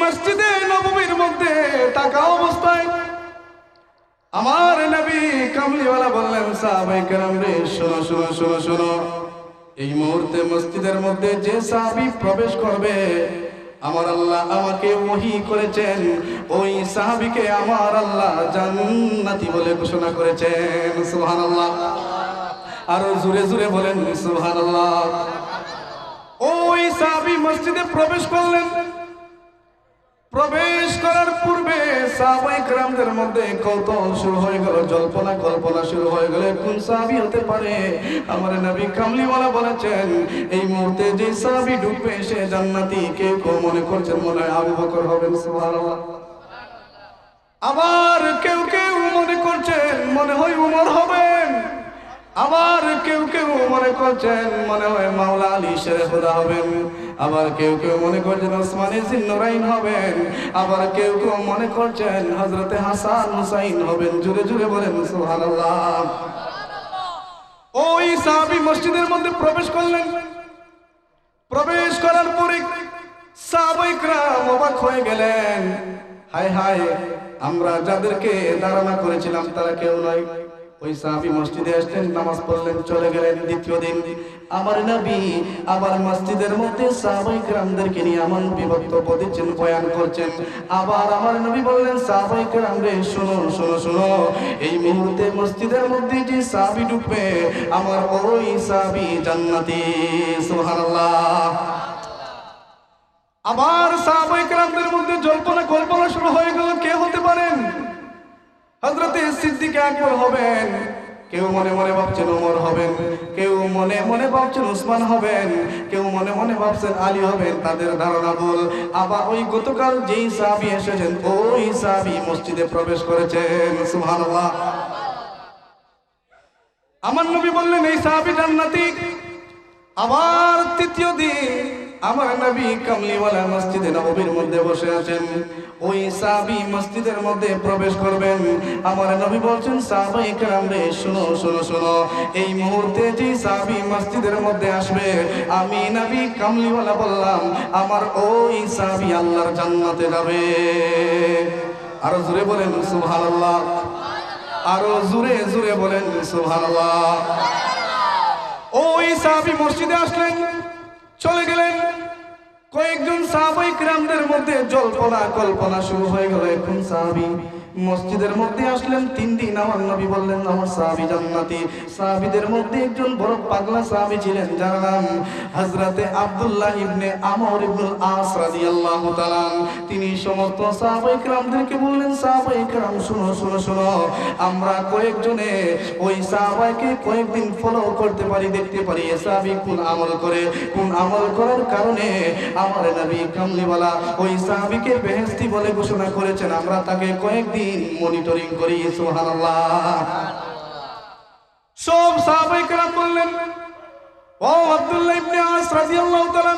মসজিদে নববীর মধ্যে থাকা অবস্থায় আমার নবী কামলিওয়ালা বললেন, সাহাবায়ে কেরাম রে শোনো শোনো শোনো শোনো, এই মুহূর্তে মসজিদের মধ্যে যে সাহাবী প্রবেশ করবে, আমার আল্লাহ আমাকে ওহী করেছেন, ওই সাহাবীকে আমার আল্লাহ জান্নাতি বলে ঘোষণা করেছেন। সুবহানাল্লাহ। আরো জোরে জোরে বলেন সুবহানাল্লাহ। ওই সাহাবী মসজিদে প্রবেশ করলেন। প্রবেশ করার পূর্বে সাহাবায়ে কেরামদের মধ্যে কৌতূহল শুরু হয়ে গেল, জল্পনা কল্পনা শুরু হয়ে গেল, কোন সাহাবী হতে পারে? আমার নবী কামলিওয়ালা বলেছেন, এই মুহূর্তে যে সাহাবী ঢুকবে সে জান্নাতি। কেউ কেউ মনে করছেন মনে হয় আবু বকর হবেন, সুবহানাল্লাহ। আবার কেউ কেউ মনে করছেন মনে হয় উমর হবেন। আবার কেউ কেউ মনে করছেন মনে হয় মাওলা আলী শেরে খুদা হবেন। আবার কেউ কেউ মনে করছেন ওসমানী জিন্নুরাইন হবেন। আবার কেউ কেউ মনে করছেন হযরতে হাসান হুসাইন হবেন। জোরে জোরে বলেন সুবহানাল্লাহ। ওই সাহাবী মসজিদের মধ্যে প্রবেশ করলেন। প্রবেশ করার পরে সাহাবায়ে কেরাম অবাক হয়ে গেলেন, হায় হায়, আমরা যাদেরকে ধারণা করেছিলাম তারা কেউ নয়। ওই সাহাবী মসজিদে আসলেন, নামাজ পড়লেন, চলে গেলেন। দ্বিতীয় দিন আমার নবী আবার মসজিদের মধ্যে সাহাবায়ে কেরামদেরকে নিয়ে এমন বক্তব্য দিচ্ছেন, বয়ান করছেন। আবার আমার নবী বললেন, সাহাবায়ে কেরাম রে শোনো শোনো শোনো, এই মুহূর্তে মসজিদের মধ্যে যে সাহাবী ঢুকবে আমার ওই সাহাবী জান্নাতি। সুবহানাল্লাহ। আবার সাহাবায়ে কেরামদের মধ্যে জল্পনা কল্পনা শুরু হয়ে গেল, কে হতে পারেন? হযরতে সিদ্দিক আকবর হবেন। কেউ মনে মনে ভাবছেন ওমর হবেন, কেউ মনে মনে ভাবছেন উসমান হবেন, কেউ মনে মনে ভাবছেন আলী হবেন। তাদের ধারণা ভুল। আবার ওই গতকাল যেই সাহাবী এসেছেন ওই সাহাবী মসজিদে প্রবেশ করেছেন। সুবহানাল্লাহ। আমার নবী বললেন, এই সাহাবী জান্নাতি। আবার তৃতীয় দিন আমার নবী কামলিওয়ালা মসজিদে নববীর মধ্যে বসে আছেন। ওই সাহাবী মসজিদের মধ্যে প্রবেশ করবেন। আমার নবী বলছেন, সাহাবায়ে কেরাম রে শোনো শোনো শোনো, এই মুহূর্তে যে সাহাবী মসজিদের মধ্যে আসবে আমি নবী কামলিওয়ালা বললাম আমার ওই সাহাবী আল্লাহর জান্নাতে যাবে। আরো জোরে বলেন সুবহানাল্লাহ। আরো জোরে জোরে বলেন সুবহানাল্লাহ। ওই সাহাবী মসজিদে আসলেন, চলে গেলেন। কয়েকজন সাহাবায়ে কেরামদের মধ্যে জল্পনা কল্পনা শুরু হয়ে গেল, কোন সাহাবী? মসজিদের মধ্যে আসলেন। 3 দিন আমার নবী বললেন আমার সাহাবী জান্নাতি। সাহাবীদের মধ্যে একজন বড় পাগলা সাহাবী ছিলেন, যার নাম হযরতে আব্দুল্লাহ ইবনে আমর ইবনুল আস রাদিয়াল্লাহু তাআলা। তিনি সমস্ত সাহাবায়ে কেরামদেরকে বললেন, সাহাবায়ে কেরাম শুনো শোনো শোনো, আমরা কয়েকজনে ওই সাহাবাকে কয়েকদিন ফলো করতে পারি, দেখতে পারি এই সাহাবী কোন আমল করে, কোন আমল করার কারণে আমার নবী কামলিওয়ালা ওই সাহাবীকে বেহেশতি বলে ঘোষণা করেছেন। আমরা তাকে কয়েকদিন মনিটরিং করি। সুবহানাল্লাহ। সব সাহাবায়ে কেরাম বললেন, ও আব্দুল্লাহ ইবনে আস রাদিয়াল্লাহু তাআলা,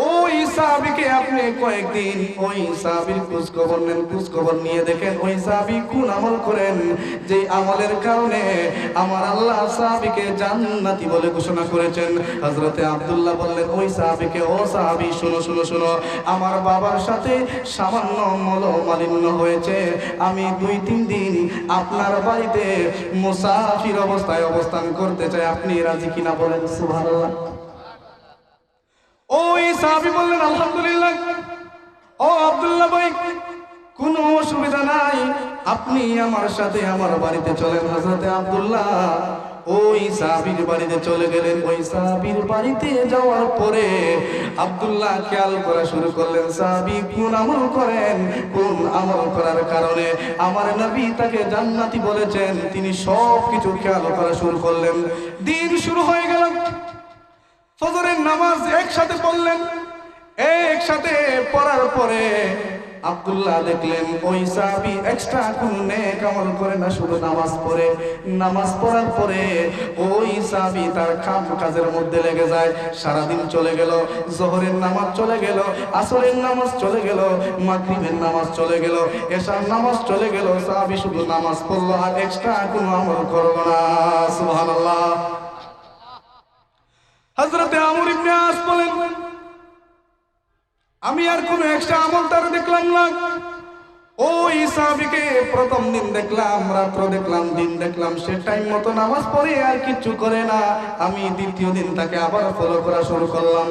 ওই সাহাবীকে আপনি কয়েকদিন ওই সাহাবীর খোঁজ খবর নেন, খোঁজ খবর নিয়ে দেখেন ওই সাহাবী কোন আমল করেন, যে আমলের কারণে আমার আল্লাহ সাহাবীকে জান্নাতি বলে ঘোষণা করেছেন। হযরতে আব্দুল্লাহ বললেন, ওই সাহাবীকে, ও সাহাবী শোনো শোনো শোনো, আমার বাবার সাথে সামান্য মনোমালিন্য হয়েছে, আমি 2-3 দিন আপনার বাড়িতে মুসাফির অবস্থায় অবস্থান করতে চাই, আপনি রাজি কিনা বলেন সুবহানাল্লাহ। ওই সাহাবী বললেন, আলহামদুলিল্লাহ। ও আব্দুল্লাহ ভাই, কোনো অসুবিধা নাই, আপনি আমার সাথে আমার বাড়িতে চলেন। হযরতে আব্দুল্লাহ ওই সাহাবীর বাড়িতে চলে গেলেন। ওই সাহাবীর বাড়িতে যাওয়ার পরে আব্দুল্লাহ খেয়াল করা শুরু করলেন, সাহাবী কোন আমল করেন, কোন আমল করার কারণে আমার নবী তাকে জান্নাতি বলেছেন, তিনি সব কিছু খেয়াল করা শুরু করলেন। দিন শুরু হয়ে গেল। ফজরের নামাজ একসাথে পড়লেন। একসাথে পড়ার পরে আব্দুল্লাহ দেখলেন ওই সাহাবী এক্সট্রা কোন নেক আমল করে না, শুধু নামাজ পড়ে। নামাজ পড়ার পরে ওই সাহাবী তার কাজের মধ্যে লেগে যায়। সারাদিন চলে গেল, যোহরের নামাজ চলে গেল, আসরের নামাজ চলে গেল, মাগরিবের নামাজ চলে গেল, এশার নামাজ চলে গেল। সাহাবী শুধু নামাজ পড়লো আর এক্সট্রা কোনো আমল করলো না। সুবহানাল্লাহ। হযরতে আমর ইবনে আস বলেন, আমি আর কোনো এক্সট্রা আমল তার দেখলাম না। ওই সাহাবীকে প্রথম দিন দেখলাম, রাত্র দেখলাম, দিন দেখলাম, সে টাইম মতো নামাজ পড়ে আর কিচ্ছু করে না। আমি দ্বিতীয় দিন তাকে আবার ফলো করা শুরু করলাম।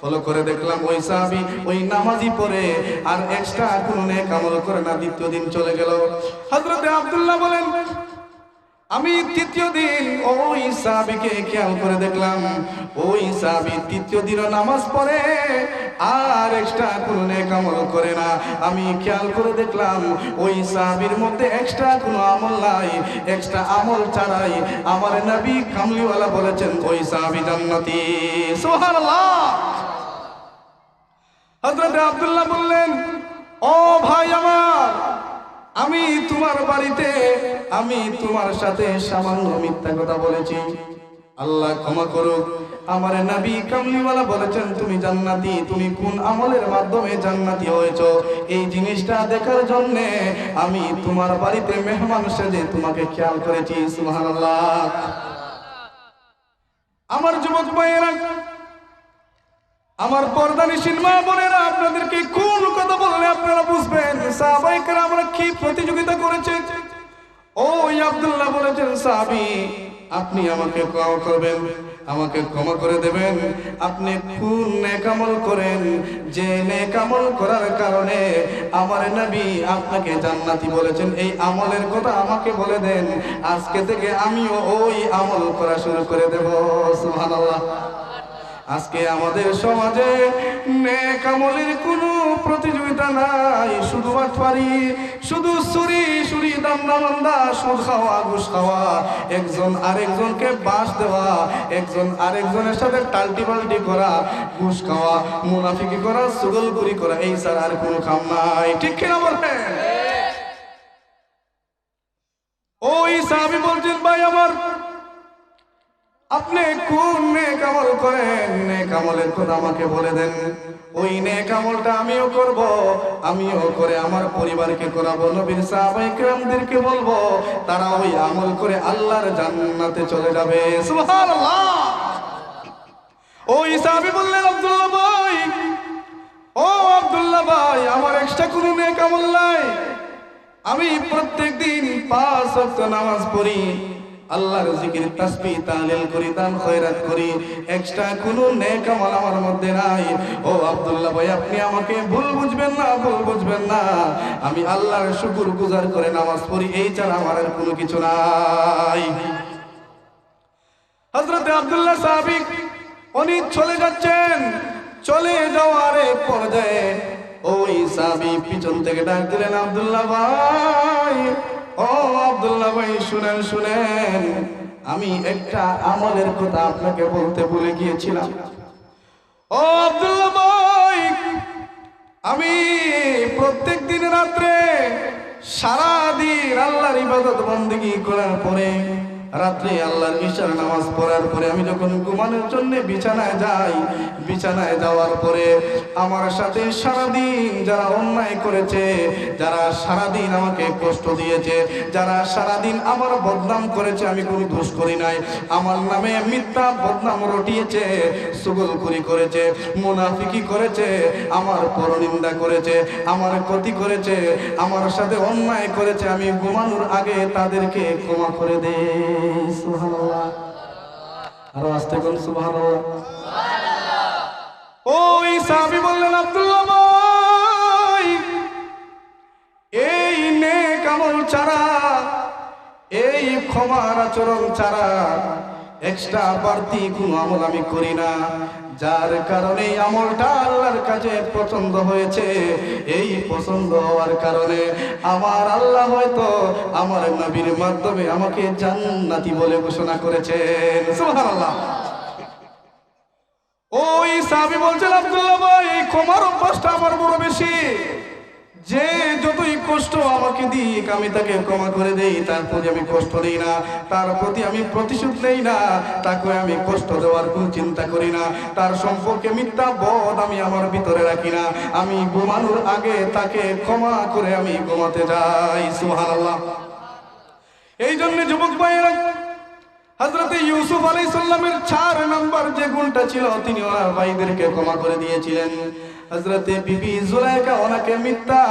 ফলো করে দেখলাম ওই সাহাবী ওই নামাজই পড়ে আর এক্সট্রা কোনো নেক আমল করে না। দ্বিতীয় দিন চলে গেল। হযরত আব্দুল্লাহ বলেন, আমি তৃতীয় দিন ওই সাহাবীকে খেয়াল করে দেখলাম, ওই সাহাবী তৃতীয় দিনও নামাজ পড়ে আর এক্সট্রা কোনো নেক আমল করে না। আমি খেয়াল করে দেখলাম ওই সাহাবীর মধ্যে এক্সট্রা কোনো আমল নাই। এক্সট্রা আমল ছাড়াই আমার নবী কামলিওয়ালা বলেছেন ওই সাহাবী জান্নাতি। সুবহানাল্লাহ। হযরত আব্দুল্লাহ বললেন, ও ভাই আমার, আমি তোমার বাড়িতে আমি তোমার সাথে সামান্য মিথ্যা কথা বলেছি, আল্লাহ ক্ষমা করুক। আমার নবী কামলিওয়ালা বলেছেন তুমি জান্নাতি। তুমি কোন আমলের মাধ্যমে জান্নাতি হয়েছো এই জিনিসটা দেখার জন্য আমি তোমার বাড়িতে মেহমান সেজে তোমাকে খেয়াল করেছি। সুবহানাল্লাহ। আমার যুবক ভাইয়েরা, আমার পর্দানিশীল মা বোনেরা, আপনাদেরকে কোন কথা বললে আপনারা বুঝবেন সাহাবায়ে কেরামরা কি প্রতিযোগিতা করেছে। ওই আব্দুল্লাহ বলেছেন, সাহাবী আপনি আমাকে ক্ষমা করবেন, আমাকে ক্ষমা করে দেবেন। আপনি কোন নেক আমল করেন যে নেক আমল করার কারণে আমার নবী আপনাকে জান্নাতি বলেছেন, এই আমলের কথা আমাকে বলে দেন। আজকে থেকে আমিও ওই আমল করা শুরু করে দেব। সুবহানাল্লাহ। আজকে আমাদের সমাজে নেক আমলের কোনো প্রতিযোগিতা নাই, শুধু বাটপারি, শুধু চুরি দান্দাবান্দা, সুদ খাওয়া, ঘুষ খাওয়া, একজন আরেকজনকে বাস দেওয়া, একজন আরেকজনের সাথে টাল্টি পাল্টি করা, ঘুষ খাওয়া, মুনাফিকি করা, চুগলখড়ি করা, এই ছাড়া আর কোনো কাম নাই। ঠিক কিনা বলবেন? ওই সাহাবী বলছেন, ভাই আমার, আপনি কোন নেক আমল করেন নেক আমলের কথা আমাকে বলে দেন। ওই নেক আমলটা আমিও করব, আমিও করে আমার পরিবারকে করাবো, নবীর সাহাবায়ে কেরামদেরকে বলবো, তারা ওই আমল করে আল্লাহর জান্নাতে চলে যাবে। সুবহানাল্লাহ। ওই সাহাবী বললেন, আব্দুল্লাহ ভাই, ও আব্দুল্লাহ ভাই, আমার এক্সট্রা কোনো নেক আমল নাই। আমি প্রত্যেকদিন 5 ওয়াক্ত নামাজ পড়ি, আল্লাহর জিকির, তাসবিহ, তাহলিল করি, দান খয়রাত করি, এক্সট্রা কোনো নেক আমল আমার মধ্যে নাই। ও আব্দুল্লাহ ভাই, আপনি আমাকে ভুল বুঝবেন না, ভুল বুঝবেন না। আমি আল্লাহর শুকর গুজার করে নামাজ পড়ি, এই ছাড়া আমার আর কোনো কিছু নাই। হযরত আব্দুল্লাহ সাহাবী উনি চলে যাচ্ছেন, চলে যাওয়ার এক পর্যায়ে ওই সাহাবী পিছন থেকে ডাক দিলেন, আব্দুল্লাহ ভাই, ও আব্দুল্লাহ ভাই, শুনেন শুনেন, আমি একটা আমলের কথা আপনাকে বলতে ভুলে গিয়েছিলাম। ও আব্দুল্লাহ ভাই, আমি প্রত্যেক দিন রাত্রে সারাদিন আল্লাহর ইবাদত বন্দেগী করার পরে, রাত্রে আল্লাহর ইশার নামাজ পড়ার পরে আমি যখন ঘুমানোর জন্য বিছানায় যাই, বিছানায় যাওয়ার পরে আমার সাথে সারাদিন যারা অন্যায় করেছে, যারা সারাদিন আমাকে কষ্ট দিয়েছে, যারা সারাদিন আমার বদনাম করেছে, আমি কোনো দোষ করি নাই, আমার নামে মিথ্যা বদনাম রটিয়েছে, চুগলখড়ি করেছে, মুনাফিকি করেছে, আমার পরনিন্দা করেছে, আমার ক্ষতি করেছে, আমার সাথে অন্যায় করেছে, আমি ঘুমানোর আগে তাদেরকে ক্ষমা করে দেই। সুবহানাল্লাহ। আরো আস্তে বলুন সুবহানাল্লাহ। ওই সাহাবী বললেন, আব্দুল্লাহ ভাই, এই নেক আমল ছাড়া, এই ক্ষমার আচরণ ছাড়া এক্সট্রা বাড়তি কোনো আমল আমি করি না, যার কারণে এই আমলটা আল্লাহর কাছে পছন্দ হয়েছে। এই পছন্দ হওয়ার কারণে আমার আল্লাহ হয়তো আমার নবীর মাধ্যমে আমাকে জান্নাতি বলে ঘোষণা করেছেন। সুবহানাল্লাহ। ওই সাহাবী বলছেন, আব্দুল্লাহ ভাই, এই ক্ষমার অভ্যাসটা আমার বড় বেশি, যে যতই কষ্ট আমাকে দিক আমি তাকে ক্ষমা করে দেই, তার প্রতি আমি কষ্ট নেই না, তার প্রতি আমি প্রতিশোধ নেই না, তাকে আমি কষ্ট দেওয়ার কোনো চিন্তা করি না, তার সম্পর্কে মিথ্যা বোধ আমি আমার ভিতরে রাখি না, আমি ঘুমানোর আগে তাকে ক্ষমা করে আমি ঘুমাতে যাই। সুবহানাল্লাহ। এই জন্য যুবক ভাইয়েরা, হযরত ইউসুফ আলাইহিস সালামের 4 নাম্বার যে গুণটা ছিল, তিনি ওনার ভাইদেরকে ক্ষমা করে দিয়েছিলেন। হযরতে বিবি জুলাইখা ওনাকে মিথ্যা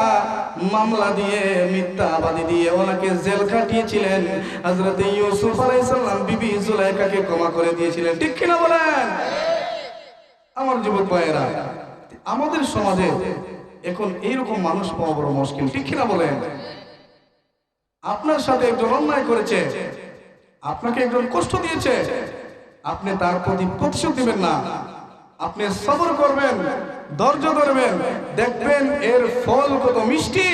মামলা দিয়ে মিথ্যা আবাদি দিয়ে ওনাকে জেল খাটিয়েছিলেন। হযরতে ইউসুফ আলাইহিস সালাম বিবি জুলাইখাকে ক্ষমা করে দিয়েছিলেন। ঠিক কিনা বলেন? আমার যুবক ভাইয়েরা, আমাদের সমাজে এখন এইরকম মানুষ পাওয়া বড় মুশকিল। ঠিক কিনা বলেন? আপনার সাথে একজন অন্যায় করেছে, আপনাকে একজন কষ্ট দিয়েছে, আপনি তার প্রতি প্রতিশোধ দিবেন না, আপনি সবর করবেন, ধৈর্য ধরবেন, দেখবেন এর ফল কত মিষ্টি।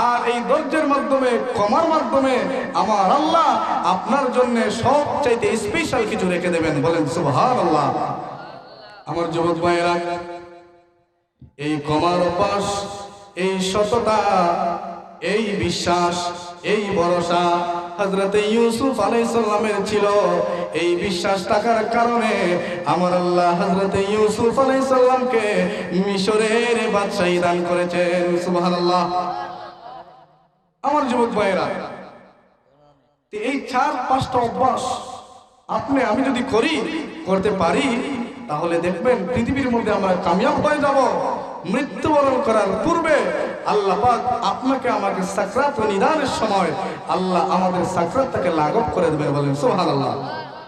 আর এই ধৈর্যের মাধ্যমে, ক্ষমার মাধ্যমে আমার আল্লাহ আপনার জন্য সবচাইতে স্পেশাল কিছু রেখে দেবেন। বলেন সুবহানাল্লাহ। আমার যুবক ভাইয়েরা, এই ক্ষমার অভ্যাস, এই সততা, এই বিশ্বাস, এই ভরসা হযরতে ইউসুফ আলাইহিস সালামের ছিল। এই বিশ্বাস থাকার কারণে আমার আল্লাহ হযরতে ইউসুফ আলাইহিস সালামকে মিশরের বাদশাহী দান করেছেন। সুবহানাল্লাহ। আমার যুবক ভাইয়েরা, এই 4-5টা অভ্যাস আপনি আমি যদি করতে পারি, তাহলে দেখবেন পৃথিবীর মধ্যে আমরা কামিয়াব হয়ে যাব। মৃত্যুবরণ করার পূর্বে আল্লাহ পাক আপনাকে আমাকে সাকরাত ও নিদানের সময় আল্লাহ আমাদের সাকরাতটাকে লাঘব করে দেবেন। বলেন সুবহানাল্লাহ।